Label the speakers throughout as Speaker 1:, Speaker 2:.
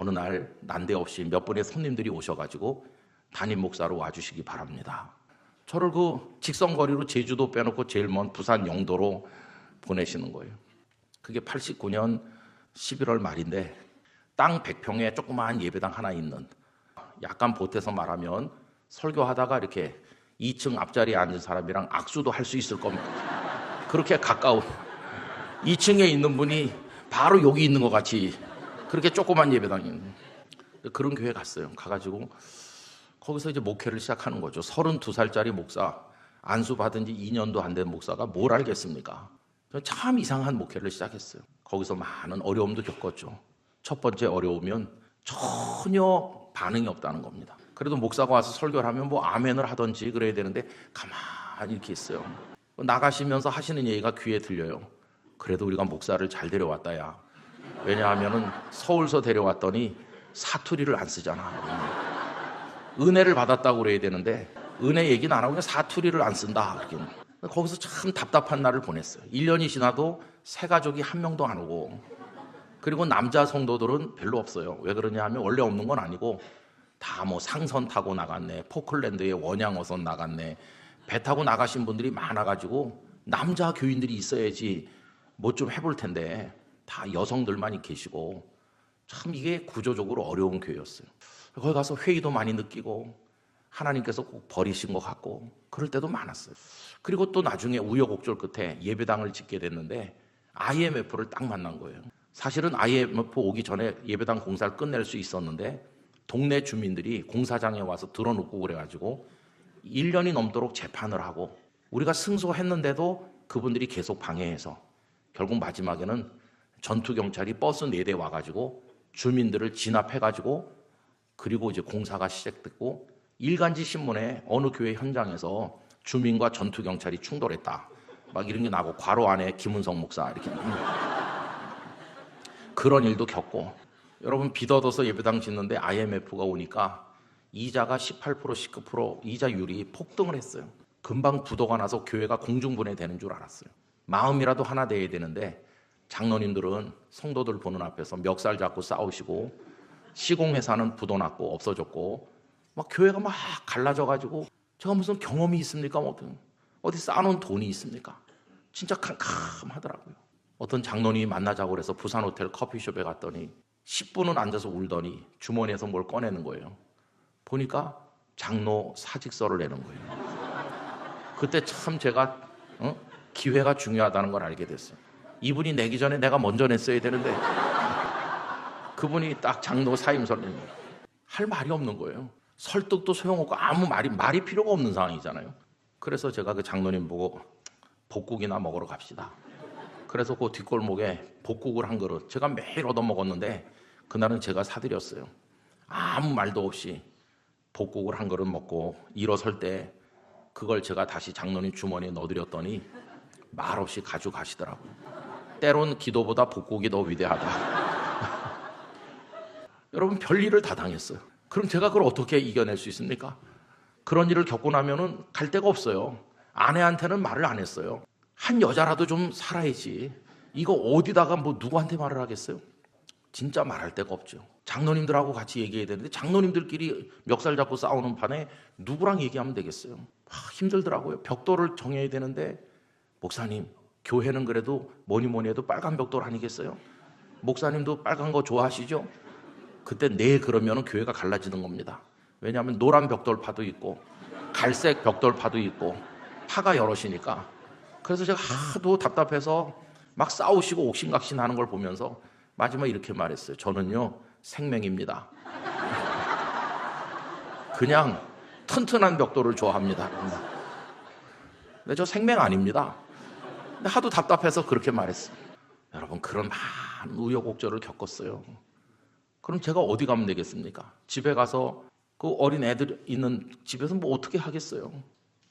Speaker 1: 어느 날 난데없이 몇 분의 손님들이 오셔가지고 담임 목사로 와주시기 바랍니다. 저를 그 직선거리로 제주도 빼놓고 제일 먼 부산 영도로 보내시는 거예요. 그게 89년 11월 말인데 땅 100평에 조그마한 예배당 하나 있는, 약간 보태서 말하면 설교하다가 이렇게 2층 앞자리에 앉은 사람이랑 악수도 할 수 있을 겁니다. 그렇게 가까운 2층에 있는 분이 바로 여기 있는 것 같이 그렇게 조그만 예배당이 있는 그런 교회 갔어요. 가가지고 거기서 이제 목회를 시작하는 거죠. 32살짜리 목사, 안수 받은 지 2년도 안 된 목사가 뭘 알겠습니까? 저는 참 이상한 목회를 시작했어요. 거기서 많은 어려움도 겪었죠. 첫 번째 어려우면 전혀 반응이 없다는 겁니다. 그래도 목사가 와서 설교를 하면 뭐 아멘을 하든지 그래야 되는데 가만히 이렇게 있어요. 나가시면서 하시는 얘기가 귀에 들려요. 그래도 우리가 목사를 잘 데려왔다 야. 왜냐하면은 서울서 데려왔더니 사투리를 안 쓰잖아. 은혜를 받았다고 그래야 되는데 은혜 얘기는 안 하고 그냥 사투리를 안 쓴다. 이렇게. 거기서 참 답답한 날을 보냈어요. 1년이 지나도 새 가족이 한 명도 안 오고, 그리고 남자 성도들은 별로 없어요. 왜 그러냐 하면 원래 없는 건 아니고 다 뭐 상선 타고 나갔네, 포클랜드에 원양어선 나갔네, 배 타고 나가신 분들이 많아가지고 남자 교인들이 있어야지 뭐 좀 해볼 텐데 다 여성들만이 계시고 참 이게 구조적으로 어려운 교회였어요. 거기 가서 회의도 많이 느끼고 하나님께서 꼭 버리신 것 같고 그럴 때도 많았어요. 그리고 또 나중에 우여곡절 끝에 예배당을 짓게 됐는데 IMF를 딱 만난 거예요. 사실은 IMF 오기 전에 예배당 공사를 끝낼 수 있었는데 동네 주민들이 공사장에 와서 들어눕고 그래가지고 1년이 넘도록 재판을 하고 우리가 승소했는데도 그분들이 계속 방해해서 결국 마지막에는 전투경찰이 버스 4대 와가지고 주민들을 진압해가지고 그리고 이제 공사가 시작됐고 일간지 신문에 어느 교회 현장에서 주민과 전투경찰이 충돌했다 막 이런 게 나고 괄호 안에 김은성 목사 이렇게 그런 일도 겪고, 여러분 빚 얻어서 예배당 짓는데 IMF가 오니까 이자가 18% 19% 이자율이 폭등을 했어요. 금방 부도가 나서 교회가 공중분해되는 줄 알았어요. 마음이라도 하나 돼야 되는데 장로님들은 성도들 보는 앞에서 멱살 잡고 싸우시고 시공회사는 부도 났고 없어졌고 막 교회가 막 갈라져가지고 제가 무슨 경험이 있습니까? 어디 쌓아놓은 돈이 있습니까? 진짜 캄캄하더라고요. 어떤 장로님이 만나자고 그래서 부산 호텔 커피숍에 갔더니 10분은 앉아서 울더니 주머니에서 뭘 꺼내는 거예요. 보니까 장로 사직서를 내는 거예요. 그때 참 제가 기회가 중요하다는 걸 알게 됐어요. 이분이 내기 전에 내가 먼저 냈어야 되는데 그분이 딱 장로 사임서를 내는 거예요. 할 말이 없는 거예요. 설득도 소용없고 아무 말이 필요가 없는 상황이잖아요. 그래서 제가 그 장로님 보고 복국이나 먹으러 갑시다. 그래서 그 뒷골목에 복국을 한 그릇 제가 매일 얻어먹었는데 그날은 제가 사드렸어요. 아무 말도 없이 복국을 한 그릇 먹고 일어설 때 그걸 제가 다시 장로님 주머니에 넣어드렸더니 말없이 가져가시더라고요. 때론 기도보다 복국이 더 위대하다. 여러분 별일을 다 당했어요. 그럼 제가 그걸 어떻게 이겨낼 수 있습니까? 그런 일을 겪고 나면은 갈 데가 없어요. 아내한테는 말을 안 했어요. 한 여자라도 좀 살아야지. 이거 어디다가 뭐 누구한테 말을 하겠어요? 진짜 말할 데가 없죠. 장로님들하고 같이 얘기해야 되는데 장로님들끼리 멱살 잡고 싸우는 판에 누구랑 얘기하면 되겠어요? 힘들더라고요. 벽돌을 정해야 되는데 목사님, 교회는 그래도 뭐니 해도 빨간 벽돌 아니겠어요? 목사님도 빨간 거 좋아하시죠? 그때 네 그러면 교회가 갈라지는 겁니다. 왜냐하면 노란 벽돌파도 있고 갈색 벽돌파도 있고 파가 여럿이니까. 그래서 제가 하도 답답해서 막 싸우시고 옥신각신하는 걸 보면서 마지막에 이렇게 말했어요. 저는요 생명입니다. 그냥 튼튼한 벽돌을 좋아합니다. 근데 저 생명 아닙니다. 근데 하도 답답해서 그렇게 말했어요. 여러분 그런 많은 우여곡절을 겪었어요. 그럼 제가 어디 가면 되겠습니까? 집에 가서 그 어린 애들 있는 집에서 뭐 어떻게 하겠어요?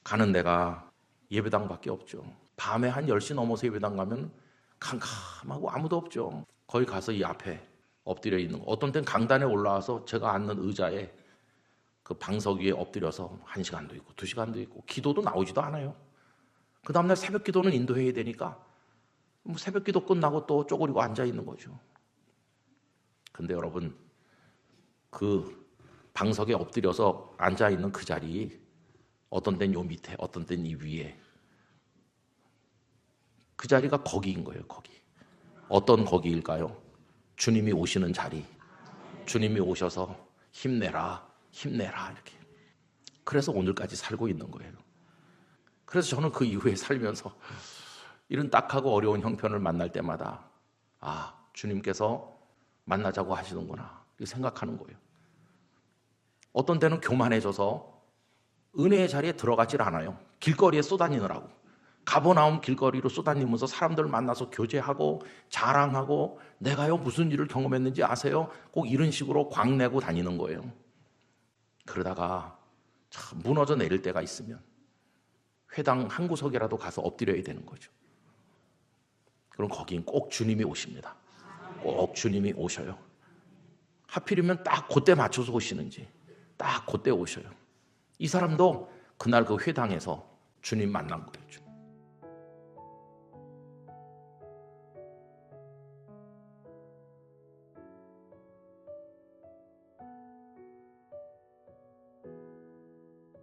Speaker 1: 가는 데가 예배당밖에 없죠. 밤에 한 10시 넘어서 예배당 가면 캄캄하고 아무도 없죠. 거기 가서 이 앞에 엎드려 있는 거. 어떤 땐 강단에 올라와서 제가 앉는 의자에 그 방석 위에 엎드려서 1시간도 있고 2시간도 있고 기도도 나오지도 않아요. 그 다음날 새벽 기도는 인도해야 되니까 뭐 새벽 기도 끝나고 또 쪼그리고 앉아 있는 거죠. 근데 여러분 그 방석에 엎드려서 앉아있는 그 자리, 어떤 때는 요 밑에, 어떤 때는 이 위에, 그 자리가 거기인 거예요. 거기. 어떤 거기일까요? 주님이 오시는 자리. 주님이 오셔서 힘내라, 힘내라 이렇게. 그래서 오늘까지 살고 있는 거예요. 그래서 저는 그 이후에 살면서 이런 딱하고 어려운 형편을 만날 때마다 아, 주님께서 만나자고 하시는구나 이렇게 생각하는 거예요. 어떤 때는 교만해져서 은혜의 자리에 들어가질 않아요. 길거리에 쏘다니느라고. 가버나움 길거리로 쏘다니면서 사람들 만나서 교제하고 자랑하고 내가요 무슨 일을 경험했는지 아세요? 꼭 이런 식으로 광내고 다니는 거예요. 그러다가 참 무너져 내릴 때가 있으면 회당 한 구석이라도 가서 엎드려야 되는 거죠. 그럼 거긴 꼭 주님이 오십니다. 꼭 주님이 오셔요. 하필이면 딱 그때 맞춰서 오시는지 딱 그때 오셔요. 이 사람도 그날 그 회당에서 주님 만난 거예요.